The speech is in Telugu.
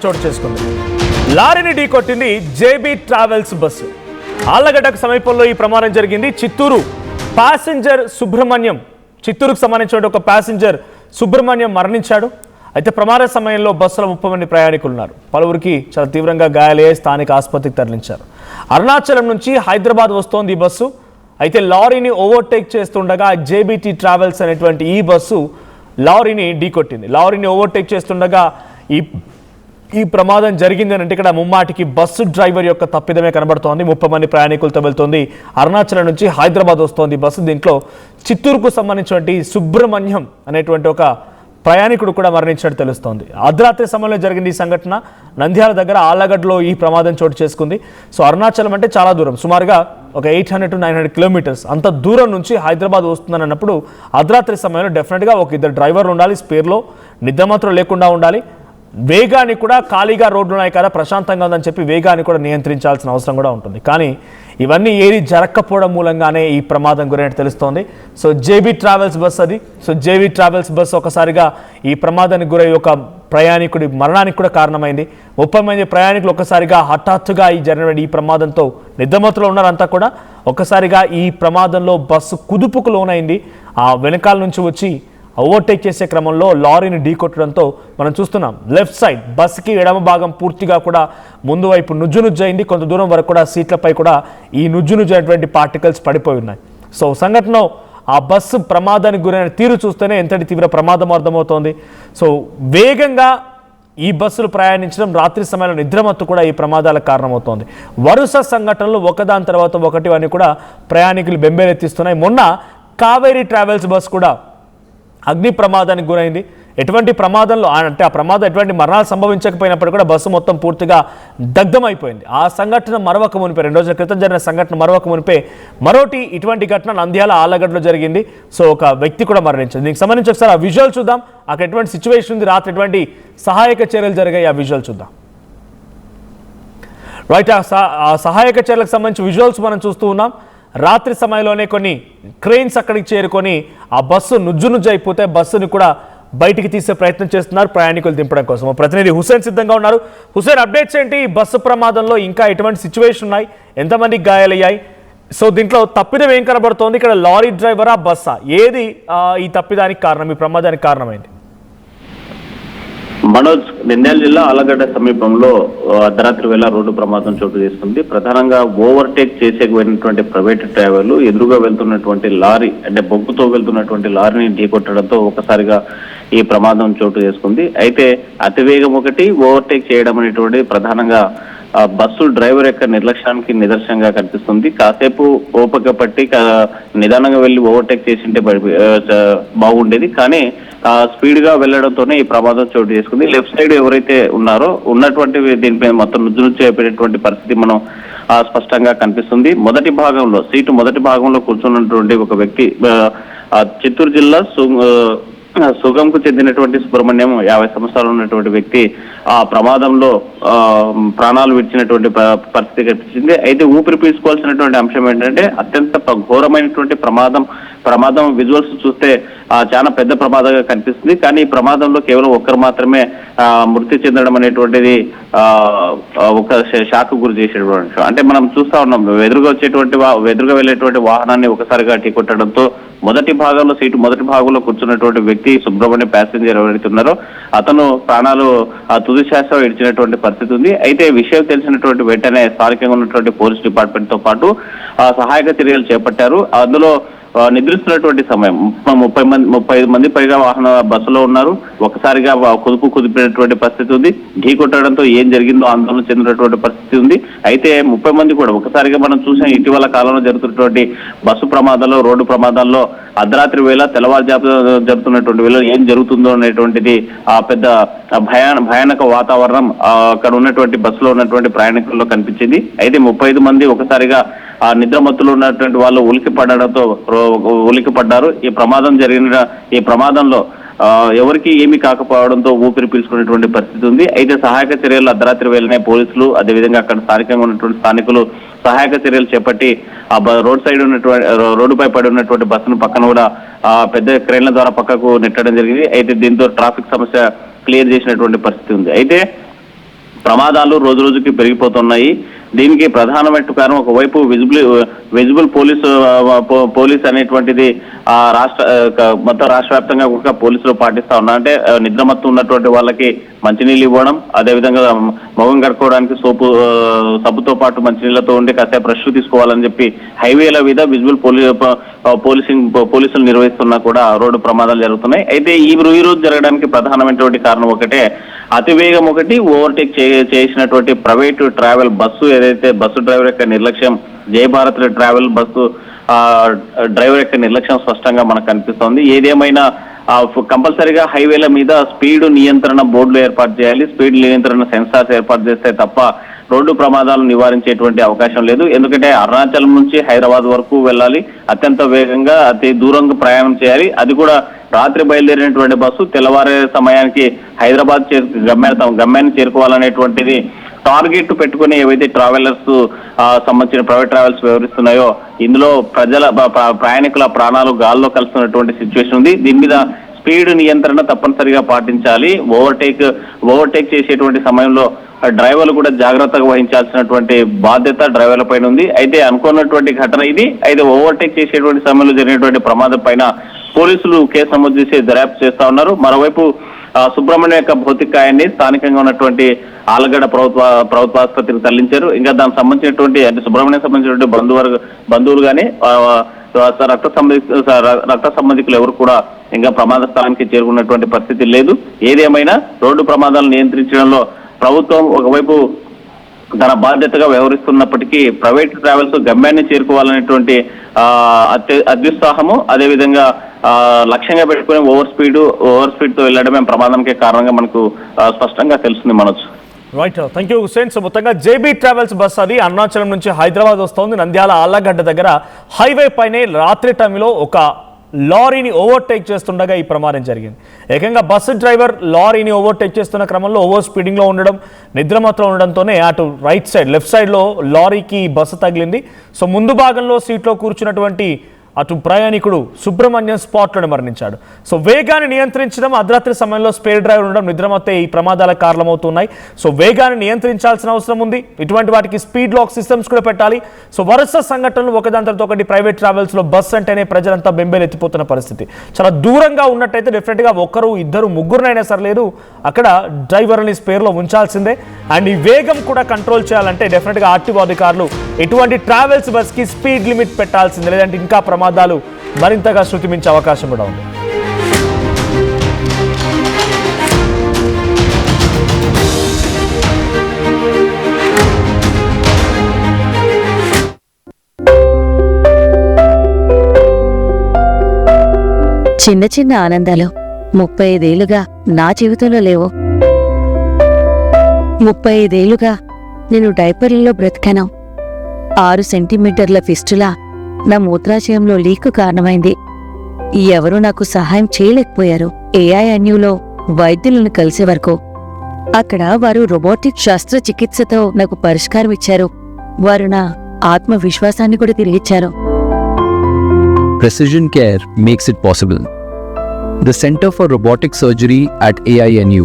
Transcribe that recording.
చోటు చేసుకుంది. లారీని ఢీకొట్టింది జేబీ ట్రావెల్స్ బస్సు. ఆళ్లగడ్డకు సమీపంలో ఈ ప్రమాదం జరిగింది. చిత్తూరుకు సంబంధించిన ఒక ప్యాసింజర్ సుబ్రహ్మణ్యం మరణించాడు. అయితే ప్రమాద సమయంలో బస్సులో 30 మంది ప్రయాణికులు ఉన్నారు. పలువురికి చాలా తీవ్రంగా గాయాలయ్యాయి. స్థానిక ఆసుపత్రికి తరలించారు. అరుణాచలం నుంచి హైదరాబాద్ వస్తోంది ఈ బస్సు. అయితే లారీని ఓవర్టేక్ చేస్తుండగా జేబీటీ ట్రావెల్స్ అనేటువంటి ఈ బస్సు లారీని ఢీకొట్టింది. లారీని ఓవర్టేక్ చేస్తుండగా ఈ ప్రమాదం జరిగిందని అంటే ఇక్కడ ముమ్మాటికి బస్సు డ్రైవర్ యొక్క తప్పిదమే కనబడుతోంది. 30 మంది ప్రయాణికులతో వెళ్తోంది. అరుణాచలం నుంచి హైదరాబాద్ వస్తోంది బస్సు. దీంట్లో చిత్తూరుకు సంబంధించినటువంటి సుబ్రహ్మణ్యం అనేటువంటి ఒక ప్రయాణికుడు కూడా మరణించినట్టు తెలుస్తోంది. అర్ధరాత్రి సమయంలో జరిగింది ఈ సంఘటన. నంద్యాల దగ్గర ఆళ్లగడ్డలో ఈ ప్రమాదం చోటు చేసుకుంది. సో అరుణాచలం అంటే చాలా దూరం, సుమారుగా ఒక 800 to 900 కిలోమీటర్స్. అంత దూరం నుంచి హైదరాబాద్ వస్తుందని అన్నప్పుడు అర్ధరాత్రి సమయంలో డెఫినెట్గా ఒక 2 డ్రైవర్లు ఉండాలి, స్పేర్లో నిద్రమాత్రం లేకుండా ఉండాలి. వేగాన్ని కూడా ఖాళీగా రోడ్లు ఉన్నాయి కదా, ప్రశాంతంగా ఉందని చెప్పి వేగాన్ని కూడా నియంత్రించాల్సిన అవసరం కూడా ఉంటుంది. కానీ ఇవన్నీ ఏది జరగకపోవడం మూలంగానే ఈ ప్రమాదం గురైనట్టు తెలుస్తోంది. సో జేబీ ట్రావెల్స్ బస్ అది. సో జేబీ ట్రావెల్స్ బస్ ఒకసారిగా ఈ ప్రమాదానికి గురై ఒక ప్రయాణికుడి మరణానికి కూడా కారణమైంది. 30 మంది ప్రయాణికులు ఒక్కసారిగా హఠాత్తుగా ఈ జరిగిన ఈ ప్రమాదంతో నిద్రమత్తులో ఉన్నారంతా కూడా. ఒక్కసారిగా ఈ ప్రమాదంలో బస్సు కుదుపుకు లోనైంది. ఆ వెనకాల నుంచి వచ్చి ఓవర్టేక్ చేసే క్రమంలో లారీని ఢీకొట్టడంతో మనం చూస్తున్నాం లెఫ్ట్ సైడ్ బస్సుకి ఎడమ భాగం పూర్తిగా కూడా ముందు వైపు నుజ్జునుజ్జయింది. కొంత దూరం వరకు కూడా సీట్లపై కూడా ఈ నుజ్జునుజ్జైనటువంటి పార్టికల్స్ పడిపోయి ఉన్నాయి. సో సంఘటనలో ఆ బస్సు ప్రమాదానికి గురైన తీరు చూస్తేనే ఎంతటి తీవ్ర ప్రమాదం అర్థమవుతోంది. సో వేగంగా ఈ బస్సులు ప్రయాణించడం, రాత్రి సమయంలో నిద్రమత్తు కూడా ఈ ప్రమాదాలకు కారణమవుతోంది. వరుస సంఘటనలు ఒకదాని తర్వాత ఒకటి అని కూడా ప్రయాణికులు బెంబేలెత్తిస్తున్నాయి. మొన్న కావేరీ ట్రావెల్స్ బస్ కూడా అగ్ని ప్రమాదానికి గురైంది. ఎటువంటి ప్రమాదంలో అంటే ఆ ప్రమాదం ఎటువంటి మరణాలు సంభవించకపోయినప్పుడు కూడా బస్సు మొత్తం పూర్తిగా దగ్ధమైపోయింది. ఆ సంఘటన మరొక మునిపే 2 రోజుల క్రితం జరిగిన సంఘటన మరొక మునిపే మరోటి ఇటువంటి ఘటన నంద్యాల ఆళ్లగడ్డలో జరిగింది. సో ఒక వ్యక్తి కూడా మరణించింది. దీనికి సంబంధించి ఒకసారి ఆ విజువల్ చూద్దాం. అక్కడ ఎటువంటి సిచ్యువేషన్ ఉంది, రాత్రి ఎటువంటి సహాయక చర్యలు జరిగాయి, ఆ విజువల్ చూద్దాం. రైట్, ఆ సహాయక చర్యలకు సంబంధించి విజువల్స్ మనం చూస్తూ ఉన్నాం. రాత్రి సమయంలోనే కొన్ని క్రెయిన్స్ అక్కడికి చేరుకొని ఆ బస్సు నుజ్జు అయిపోతే బస్సుని కూడా బయటికి తీసే ప్రయత్నం చేస్తున్నారు ప్రయాణికులు దింపడం కోసం. ప్రతినిధి హుసేన్ సిద్ధంగా ఉన్నారు. హుసేన్, అప్డేట్స్ ఏంటి? ఈ బస్సు ప్రమాదంలో ఇంకా ఎటువంటి సిచ్యువేషన్ ఉన్నాయి, ఎంతమందికి గాయాలయ్యాయి? సో దీంట్లో తప్పిదం ఏం కనబడుతోంది? ఇక్కడ లారీ డ్రైవరా, బస్సా, ఏది ఈ తప్పిదానికి కారణం, ఈ ప్రమాదానికి కారణమైంది? మనోజ్, నంద్యాల జిల్లా ఆళ్లగడ్డ సమీపంలో అర్ధరాత్రి వేళ రోడ్డు ప్రమాదం చోటు చేసుకుంది. ప్రధానంగా ఓవర్టేక్ చేసేటువంటి ప్రైవేట్ డ్రైవర్లు ఎదురుగా వెళ్తున్నటువంటి లారీ అంటే బొగ్గుతో వెళ్తున్నటువంటి లారీని ఢీకొట్టడంతో ఒకసారిగా ఈ ప్రమాదం చోటు చేసుకుంది. అయితే అతివేగం ఒకటి, ఓవర్టేక్ చేయడం అనేటువంటి ప్రధానంగా బస్సు డ్రైవర్ యొక్క నిర్లక్ష్యానికి నిదర్శనంగా కనిపిస్తుంది. కాసేపు ఓపిక పట్టి నిదానంగా వెళ్ళి ఓవర్టేక్ చేసింటే బాగుండేది. కానీ స్పీడ్ గా వెళ్లడంతోనే ఈ ప్రమాదం చోటు చేసుకుంది. లెఫ్ట్ సైడ్ ఎవరైతే ఉన్నారో ఉన్నటువంటి దీనిపై మొత్తం నుజ్జు అయిపోయినటువంటి పరిస్థితి మనం స్పష్టంగా కనిపిస్తుంది. సీటు మొదటి భాగంలో కూర్చున్నటువంటి ఒక వ్యక్తి చిత్తూరు జిల్లా సుగంకు చెందినటువంటి సుబ్రహ్మణ్యం 50 సంవత్సరాలు ఉన్నటువంటి వ్యక్తి ఆ ప్రమాదంలో ప్రాణాలు విడిచినటువంటి పరిస్థితి కనిపించింది. అయితే ఊపిరి పీల్చుకోవాల్సినటువంటి అంశం ఏంటంటే అత్యంత ఘోరమైనటువంటి ప్రమాదం విజువల్స్ చూస్తే చాలా పెద్ద ప్రమాదంగా కనిపిస్తుంది. కానీ ఈ ప్రమాదంలో కేవలం ఒక్కరు మాత్రమే మృతి చెందడం అనేటువంటిది ఒక షాక్ గురి చేసేటువంటి అంశం. అంటే మనం చూస్తా ఉన్నాం, ఎదురుగా వెళ్ళేటువంటి వాహనాన్ని ఒకసారిగా ఢీకొట్టడంతో మొదటి భాగంలో కూర్చున్నటువంటి వ్యక్తి సుబ్రహ్మణ్య ప్యాసింజర్ ఎవరైతే ఉన్నారో అతను ప్రాణాలు తుది శ్వాస ఇడిచినటువంటి పరిస్థితి ఉంది. అయితే విషయం తెలిసినటువంటి వెంటనే స్థానికంగా ఉన్నటువంటి పోలీస్ డిపార్ట్మెంట్ తో పాటు సహాయక చర్యలు చేపట్టారు. అందులో నిద్రిస్తున్నటువంటి సమయం 35 మంది పైగా వాహన బస్సులో ఉన్నారు. ఒకసారిగా కుదిపినటువంటి పరిస్థితి ఉంది. ఢీకొట్టడంతో ఏం జరిగిందో ఆందోళన చెందినటువంటి పరిస్థితి ఉంది. అయితే 30 మంది కూడా ఒకసారిగా మనం చూసాం ఇటీవల కాలంలో జరుగుతున్నటువంటి బస్సు ప్రమాదాల్లో, రోడ్డు ప్రమాదాల్లో అర్ధరాత్రి వేళ తెల్లవారుజాము జరుగుతున్నటువంటి వేళ ఏం జరుగుతుందో అనేటువంటిది ఆ పెద్ద భయానక వాతావరణం అక్కడ ఉన్నటువంటి బస్సులో ఉన్నటువంటి ప్రయాణికుల్లో కనిపించింది. అయితే 35 మంది ఒకసారిగా ఆ నిద్రమత్తులో ఉన్నటువంటి వాళ్ళు ఉలికి పడ్డారు. ఈ ప్రమాదంలో ఎవరికి ఏమీ కాకపోవడంతో ఊపిరి పీల్చుకునేటువంటి పరిస్థితి ఉంది. అయితే సహాయక చర్యలు అర్ధరాత్రి వేళనే పోలీసులు, అదేవిధంగా అక్కడ స్థానికంగా ఉన్నటువంటి స్థానికులు సహాయక చర్యలు చేపట్టి ఆ రోడ్డుపై పడి ఉన్నటువంటి బస్సును పక్కన కూడా పెద్ద క్రేన్ల ద్వారా పక్కకు నెట్టడం జరిగింది. అయితే దీంతో ట్రాఫిక్ సమస్య క్లియర్ చేసినటువంటి పరిస్థితి ఉంది. అయితే ప్రమాదాలు రోజు రోజుకి పెరిగిపోతున్నాయి. దీనికి ప్రధానమైన కారణం ఒకవైపు విజిబుల్ పోలీస్ అనేటువంటిది మొత్తం రాష్ట్ర వ్యాప్తంగా కూడా పోలీసులు పాటిస్తా ఉన్నారు. అంటే నిద్రమత్తు ఉన్నటువంటి వాళ్ళకి మంచినీళ్ళు ఇవ్వడం, అదేవిధంగా మొహం కడుక్కోవడానికి సబ్బుతో పాటు మంచినీళ్ళతో ఉండి కాసేపు బ్రష్ తీసుకోవాలని చెప్పి హైవేల మీద విజిబుల్ పోలీసులు నిర్వహిస్తున్నా కూడా రోడ్డు ప్రమాదాలు జరుగుతున్నాయి. అయితే ఈ రోజు జరగడానికి ప్రధానమైనటువంటి కారణం ఒకటే, అతివేగం ఒకటి, ఓవర్టేక్ చేసినటువంటి ప్రైవేటు ట్రావెల్ బస్సు, ఏదైతే బస్సు డ్రైవర్ యొక్క నిర్లక్ష్యం, జై భారత్ ట్రావెల్ బస్సు డ్రైవర్ యొక్క నిర్లక్ష్యం స్పష్టంగా మనకు కనిపిస్తోంది. ఏదేమైనా కంపల్సరీగా హైవేల మీద స్పీడ్ నియంత్రణ బోర్డులు ఏర్పాటు చేయాలి. స్పీడ్ నియంత్రణ సెన్సార్స్ ఏర్పాటు చేస్తే తప్ప రోడ్డు ప్రమాదాలను నివారించేటువంటి అవకాశం లేదు. ఎందుకంటే అరుణాచలం నుంచి హైదరాబాద్ వరకు వెళ్ళాలి, అత్యంత వేగంగా అతి దూరంగా ప్రయాణం చేయాలి. అది కూడా రాత్రి బయలుదేరినటువంటి బస్సు తెల్లవారే సమయానికి హైదరాబాద్ గమ్యాన్ని చేరుకోవాలనేటువంటిది టార్గెట్ పెట్టుకుని ఏవైతే ట్రావెలర్స్ సంబంధించిన ప్రైవేట్ ట్రావెల్స్ వ్యవహరిస్తున్నాయో ఇందులో ప్రయాణికుల ప్రాణాలు గాల్లో కలుస్తున్నటువంటి సిచ్యువేషన్ ఉంది. దీని మీద స్పీడ్ నియంత్రణ తప్పనిసరిగా పాటించాలి. ఓవర్టేక్ చేసేటువంటి సమయంలో డ్రైవర్లు కూడా జాగ్రత్తగా వహించాల్సినటువంటి బాధ్యత డ్రైవర్ల పైన ఉంది. అయితే అనుకున్నటువంటి ఘటన ఇది. అయితే ఓవర్టేక్ చేసేటువంటి సమయంలో జరిగినటువంటి ప్రమాదం పైన పోలీసులు కేసు నమోదు చేసి దర్యాప్తు చేస్తా ఉన్నారు. మరోవైపు సుబ్రహ్మణ్యం యొక్క భౌతికాయాన్ని స్థానికంగా ఉన్నటువంటి ఆలగడ్డ ప్రభుత్వ ఆసుపత్రికి తరలించారు. ఇంకా దానికి సంబంధించినటువంటి అంటే సుబ్రహ్మణ్యం సంబంధించినటువంటి బంధువులు కానీ రక్త సంబంధికులు ఎవరు కూడా ఇంకా ప్రమాద స్థలానికి చేరుకున్నటువంటి పరిస్థితి లేదు. ఏదేమైనా రోడ్డు ప్రమాదాలు నియంత్రించడంలో ప్రభుత్వం ఒకవైపు తన బాధ్యతగా వ్యవహరిస్తున్నప్పటికీ ప్రైవేట్ ట్రావెల్స్ గమ్యాన్ని చేరుకోవాలనేటువంటి అత్యుత్సాహము, అదేవిధంగా లక్ష్యంగా పెట్టుకుని ఓవర్ స్పీడ్ తో వెళ్ళడమే ప్రమాదానికి కారణంగా మనకు స్పష్టంగా తెలుస్తుంది. Manoj. Right, thank you Hussain. So మొత్తంగా జేబీ ట్రావెల్స్ బస్ అది అరుణాచలం నుంచి హైదరాబాద్ వస్తుంది. నంద్యాల ఆళ్లగడ్డ దగ్గర హైవే పైనే రాత్రి టైంలో ఒక లారీని ఓవర్టేక్ చేస్తుండగా ఈ ప్రమాదం జరిగింది. ఏకంగా బస్సు డ్రైవర్ లారీని ఓవర్టేక్ చేస్తున్న క్రమంలో ఓవర్ స్పీడింగ్లో ఉండడం, నిద్రమత్తులో ఉండడంతోనే అటు లెఫ్ట్ సైడ్లో లారీకి బస్సు తగిలింది. సో ముందు భాగంలో సీట్లో కూర్చున్నటువంటి అటు ప్రయాణికుడు సుబ్రహ్మణ్యం స్పాట్లోనే మరణించాడు. సో వేగాన్ని నియంత్రించడం, అర్ధరాత్రి సమయంలో స్పేర్ డ్రైవర్ ఉండడం, నిద్రమత్తే ఈ ప్రమాదాలకు కారణమవుతున్నాయి. సో వేగాన్ని నియంత్రించాల్సిన అవసరం ఉంది. ఇటువంటి వాటికి స్పీడ్ లాక్ సిస్టమ్స్ కూడా పెట్టాలి. సో వరుస సంఘటనలు ఒకదాని తర్వాత ఒకటి ప్రైవేట్ ట్రావెల్స్లో బస్ అంటేనే ప్రజలంతా బెంబేలెత్తిపోతున్న పరిస్థితి. చాలా దూరంగా ఉన్నట్టయితే డెఫినెట్గా ఒకరు ఇద్దరు ముగ్గురునైనా సరలేదు అక్కడ డ్రైవర్ని స్పేర్లో ఉంచాల్సిందే. అండ్ ఈ వేగం కూడా కంట్రోల్ చేయాలంటే డెఫినెట్గా ఆర్టీఓ అధికారులు ఎటువంటి ట్రావెల్స్ బస్కి స్పీడ్ లిమిట్ పెట్టాల్సిందే, లేదంటే ఇంకా ప్రమాదాలు మరింతగా శృతిమించే అవకాశం కూడా ఉంది. చిన్న చిన్న ఆనందాలు 35 ఏళ్లుగా నా జీవితంలో లేవు. 35 ఏళ్లుగా నేను డైపర్లలో బ్రతికాను. 6 సెంటీమీటర్ల ఫిస్టులా నా మూత్రాశయంలో లీకు కారణమైంది. ఎవరూ నాకు సహాయం చేయలేకపోయారు. ఏఐఎన్యూలో వైద్యులను కలిసే వరకు అక్కడ వారు రోబోటిక్ శస్త్రచికిత్సతో నాకు పరిష్కారం ఇచ్చారు. వారు నా ఆత్మవిశ్వాసాన్ని కూడా తిరిగిచ్చారు. Precision care makes it possible. The Center for Robotic Surgery at AINU